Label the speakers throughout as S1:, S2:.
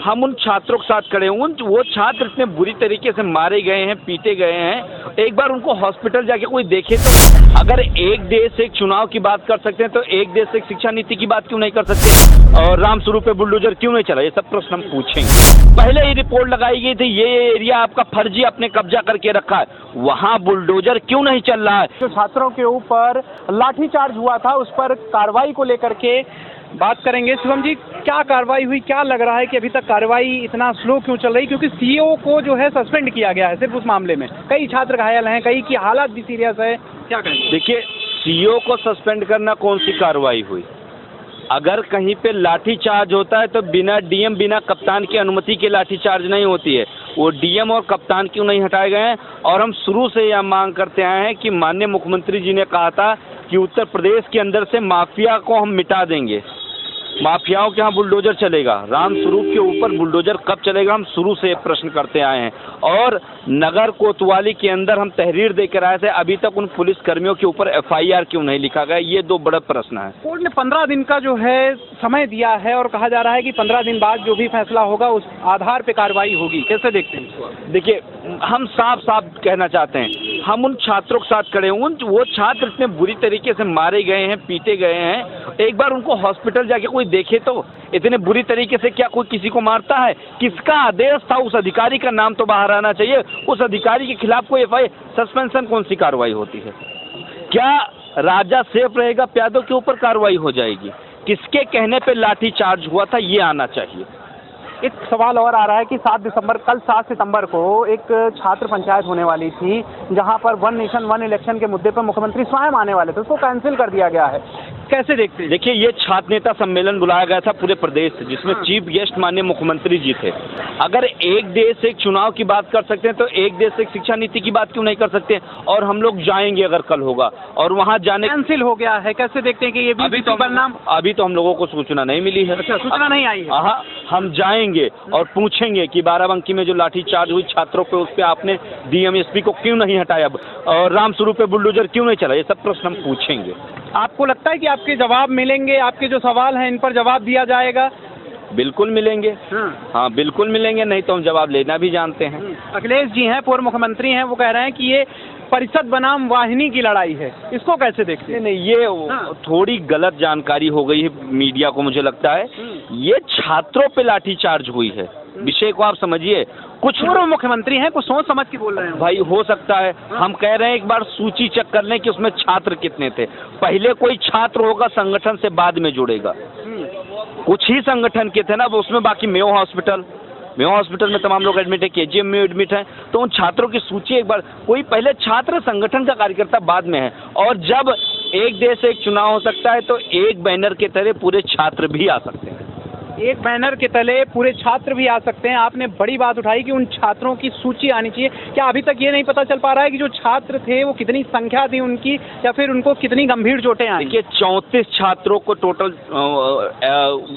S1: हम उन छात्रों के साथ खड़े हैं। वो छात्र इतने बुरी तरीके से मारे गए हैं, पीटे गए हैं, एक बार उनको हॉस्पिटल जाके कोई देखे तो। अगर एक देश एक चुनाव की बात कर सकते हैं तो एक देश एक शिक्षा नीति की बात क्यों नहीं कर सकते? और रामस्वरूप पे बुलडोजर क्यों नहीं चला? ये सब प्रश्न हम पूछेंगे। पहले ही रिपोर्ट लगाई गई थी ये एरिया आपका फर्जी अपने कब्जा करके रखा है, वहाँ बुलडोजर क्यों नहीं चल रहा है?
S2: जो छात्रों के ऊपर लाठीचार्ज हुआ था उस पर कार्रवाई को लेकर के बात करेंगे। शिवम जी, क्या कार्रवाई हुई? क्या लग रहा है कि अभी तक कार्रवाई इतना स्लो क्यों चल रही? क्योंकि सीईओ को जो है सस्पेंड किया गया है सिर्फ उस मामले में। कई छात्र घायल हैं, कई की हालत भी सीरियस है। क्या कहेंगे?
S1: देखिए, सीईओ को सस्पेंड करना कौन सी कार्रवाई हुई? अगर कहीं पे लाठीचार्ज होता है तो बिना डीएम बिना कप्तान की अनुमति के लाठीचार्ज नहीं होती है। वो डीएम और कप्तान क्यों नहीं हटाए गए हैं? और हम शुरू से यह मांग करते आए हैं कि माननीय मुख्यमंत्री जी ने कहा था कि उत्तर प्रदेश के अंदर से माफिया को हम मिटा देंगे, माफियाओं के यहाँ बुलडोजर चलेगा। रामस्वरूप के ऊपर बुलडोजर कब चलेगा, हम शुरू से प्रश्न करते आए हैं। और नगर कोतवाली के अंदर हम तहरीर देकर आए थे, अभी तक उन पुलिस कर्मियों के ऊपर एफआईआर क्यों नहीं लिखा गया? ये दो बड़ा प्रश्न है।
S2: कोर्ट ने 15 दिन का जो है समय दिया है और कहा जा रहा है कि 15 दिन बाद जो भी फैसला होगा उस आधार पे कार्रवाई होगी। कैसे देखते हैं इसको?
S1: देखिए, हम साफ साफ कहना चाहते हैं, हम उन छात्रों के साथ खड़े हैं। वो छात्र इतने बुरी तरीके से मारे गए हैं, पीटे गए हैं, एक बार उनको हॉस्पिटल जाके कोई देखे तो। इतने बुरी तरीके से क्या कोई किसी को मारता है? किसका आदेश था? उस अधिकारी का नाम तो बाहर आना चाहिए। उस अधिकारी के खिलाफ कोई एफआईआर, सस्पेंशन कौन सी कार्रवाई होती है? क्या राजा सेफ रहेगा, प्यादों के ऊपर कार्रवाई हो जाएगी? किसके कहने पे लाठी चार्ज हुआ था, ये आना चाहिए।
S2: एक सवाल और आ रहा है कि 7 सितंबर को एक छात्र पंचायत होने वाली थी जहां पर वन नेशन वन इलेक्शन के मुद्दे पर मुख्यमंत्री स्वयं आने वाले थे, उसको कैंसिल कर दिया गया है। कैसे देखते हैं?
S1: देखिए, ये छात्र नेता सम्मेलन बुलाया गया था पूरे प्रदेश से, जिसमें चीफ गेस्ट माननीय मुख्यमंत्री जी थे। अगर एक देश एक चुनाव की बात कर सकते हैं तो एक देश एक शिक्षा नीति की बात क्यों नहीं कर सकते? और हम लोग जाएंगे अगर कल होगा, और वहाँ जाने
S2: कैंसिल हो गया है। कैसे देखते हैं कि ये भी
S1: अभी तो हम लोगों को सूचना नहीं मिली है।
S2: अच्छा, सूचना नहीं आई है?
S1: हाँ, हम जाएंगे और पूछेंगे कि बाराबंकी में जो लाठीचार्ज हुई छात्रों पे, उस पे आपने डीएमएसपी को क्यों नहीं हटाया, और रामस्वरूप पे बुलडोजर क्यों नहीं चला? ये सब प्रश्न हम पूछेंगे।
S2: आपको लगता है कि आपके जवाब मिलेंगे? आपके जो सवाल हैं इन पर जवाब दिया जाएगा?
S1: बिल्कुल मिलेंगे। हाँ, बिल्कुल मिलेंगे, नहीं तो हम जवाब लेना भी जानते हैं।
S2: अखिलेश जी हैं, पूर्व मुख्यमंत्री हैं, वो कह रहे हैं कि ये परिषद बनाम वाहिनी की लड़ाई है। इसको कैसे देखते हैं?
S1: नहीं, ये थोड़ी गलत जानकारी हो गई है मीडिया को, मुझे लगता है। ये छात्रों पे लाठीचार्ज हुई है, विषय को आप समझिए। कुछ
S2: पूर्व मुख्यमंत्री हैं, कुछ सोच समझ के बोल रहे हैं
S1: भाई, हो सकता है। हम कह रहे हैं एक बार सूची चेक कर लें कि उसमें छात्र कितने थे। पहले कोई छात्र होगा संगठन से बाद में जुड़ेगा, कुछ ही संगठन के थे ना वो, उसमें बाकी मेयो हॉस्पिटल में तमाम लोग एडमिट है, केजीएम में एडमिट है। तो उन छात्रों की सूची एक बार, कोई पहले छात्र संगठन का कार्यकर्ता बाद में है। और जब एक देश एक चुनाव हो सकता है तो एक बैनर के तले पूरे छात्र भी आ सकते हैं।
S2: एक बैनर के तले पूरे छात्र भी आ सकते हैं। आपने बड़ी बात उठाई कि उन छात्रों की सूची आनी चाहिए। क्या अभी तक ये नहीं पता चल पा रहा है कि जो छात्र थे वो कितनी संख्या थी उनकी, या फिर उनको कितनी गंभीर चोटें आई?
S1: देखिए, 34 छात्रों को टोटल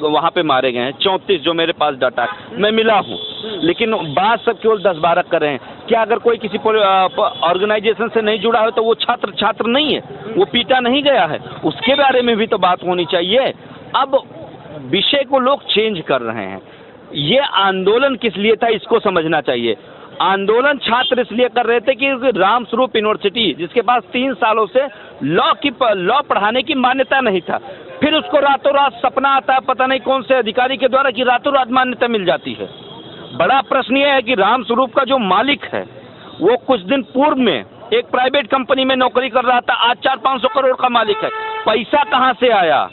S1: वहाँ पे मारे गए हैं। 34 जो मेरे पास डाटा है, मैं मिला हूँ, लेकिन बात सब केवल 10-12 कर रहे हैं। क्या अगर कोई किसी ऑर्गेनाइजेशन से नहीं जुड़ा है तो वो छात्र नहीं है, वो पीटा नहीं गया है? उसके बारे में भी तो बात होनी चाहिए। अब विषय को लोग चेंज कर रहे हैं। ये आंदोलन किस लिए था, इसको समझना चाहिए। आंदोलन छात्र इसलिए कर रहे थे कि रामस्वरूप यूनिवर्सिटी, जिसके पास 3 सालों से लॉ पढ़ाने की मान्यता नहीं था, फिर उसको रातों रात सपना आता है पता नहीं कौन से अधिकारी के द्वारा कि रातों रात मान्यता मिल जाती है। बड़ा प्रश्न ये है कि रामस्वरूप का जो मालिक है वो कुछ दिन पूर्व में एक प्राइवेट कंपनी में नौकरी कर रहा था, आज 400-500 करोड़ का मालिक है। पैसा कहाँ से आया,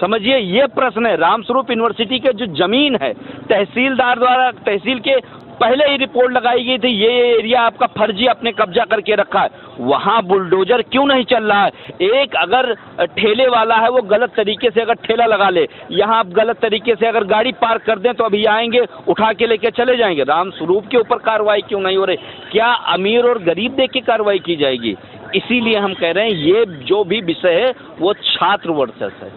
S1: समझिए, ये प्रश्न है। रामस्वरूप यूनिवर्सिटी के जो जमीन है, तहसीलदार द्वारा तहसील के पहले ही रिपोर्ट लगाई गई थी ये एरिया आपका फर्जी अपने कब्जा करके रखा है, वहाँ बुलडोजर क्यों नहीं चल रहा है? एक अगर ठेले वाला है वो गलत तरीके से अगर ठेला लगा ले, यहाँ आप गलत तरीके से अगर गाड़ी पार्क कर दें तो अभी आएंगे उठा के लेके चले जाएंगे। रामस्वरूप के ऊपर कार्रवाई क्यों नहीं हो रही? क्या अमीर और गरीब देख के कार्रवाई की जाएगी? इसीलिए हम कह रहे हैं ये जो भी विषय है वो छात्र वर्सेस है,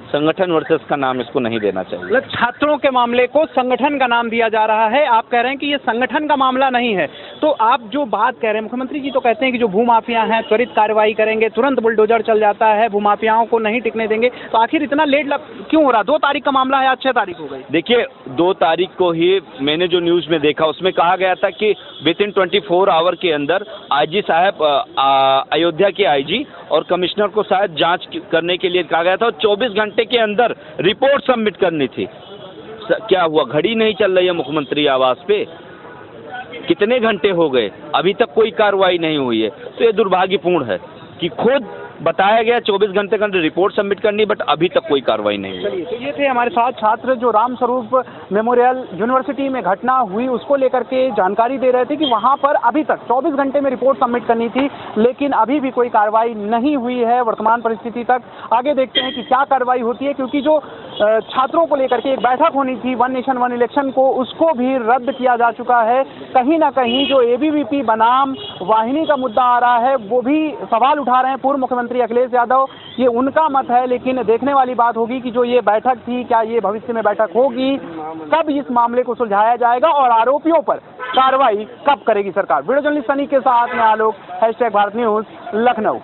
S1: संगठन वर्सेस का नाम इसको नहीं देना चाहिए।
S2: मतलब छात्रों के मामले को संगठन का नाम दिया जा रहा है। आप कह रहे हैं कि ये संगठन का मामला नहीं है, तो आप जो बात कह रहे हैं, मुख्यमंत्री जी तो कहते हैं कि जो भूमाफिया हैं त्वरित कार्रवाई करेंगे, तुरंत बुलडोजर चल जाता है, भूमाफियाओं को नहीं टिकने देंगे, तो आखिर इतना लेट क्यों हो रहा? 2 तारीख का मामला है, आज 6 तारीख हो गई।
S1: देखिए 2 तारीख को ही मैंने जो न्यूज़ में देखा उसमें कहा गया था कि विद इन 24 आवर के अंदर आईजी साहब अयोध्या के आईजी और कमिश्नर को शायद जांच करने के लिए कहा गया था और 24 घंटे के अंदर रिपोर्ट सबमिट करनी थी। क्या हुआ? घड़ी नहीं चल रही है मुख्यमंत्री आवास पे। कितने घंटे हो गए, अभी तक कोई कार्रवाई नहीं हुई है। तो ये दुर्भाग्यपूर्ण है कि खुद बताया गया 24 घंटे के अंदर रिपोर्ट सबमिट करनी, बट अभी तक कोई कार्रवाई नहीं हुई।
S2: चलिए, तो ये थे हमारे साथ छात्र जो रामस्वरूप मेमोरियल यूनिवर्सिटी में घटना हुई उसको लेकर के जानकारी दे रहे थे कि वहां पर अभी तक 24 घंटे में रिपोर्ट सबमिट करनी थी, लेकिन अभी भी कोई कार्रवाई नहीं हुई है वर्तमान परिस्थिति तक। आगे देखते हैं कि क्या कार्रवाई होती है, क्योंकि जो छात्रों को लेकर के एक बैठक होनी थी वन नेशन वन इलेक्शन को, उसको भी रद्द किया जा चुका है। कहीं ना कहीं जो एबीवीपी बनाम वाहिनी का मुद्दा आ रहा है वो भी सवाल उठा रहे हैं पूर्व मुख्यमंत्री अखिलेश यादव। ये उनका मत है, लेकिन देखने वाली बात होगी कि जो ये बैठक थी, क्या ये भविष्य में बैठक होगी, कब इस मामले को सुलझाया जाएगा और आरोपियों पर कार्रवाई कब करेगी सरकार। वीडियो जर्नलिस्ट सनी के साथ में आलोक, #भारत न्यूज़, लखनऊ।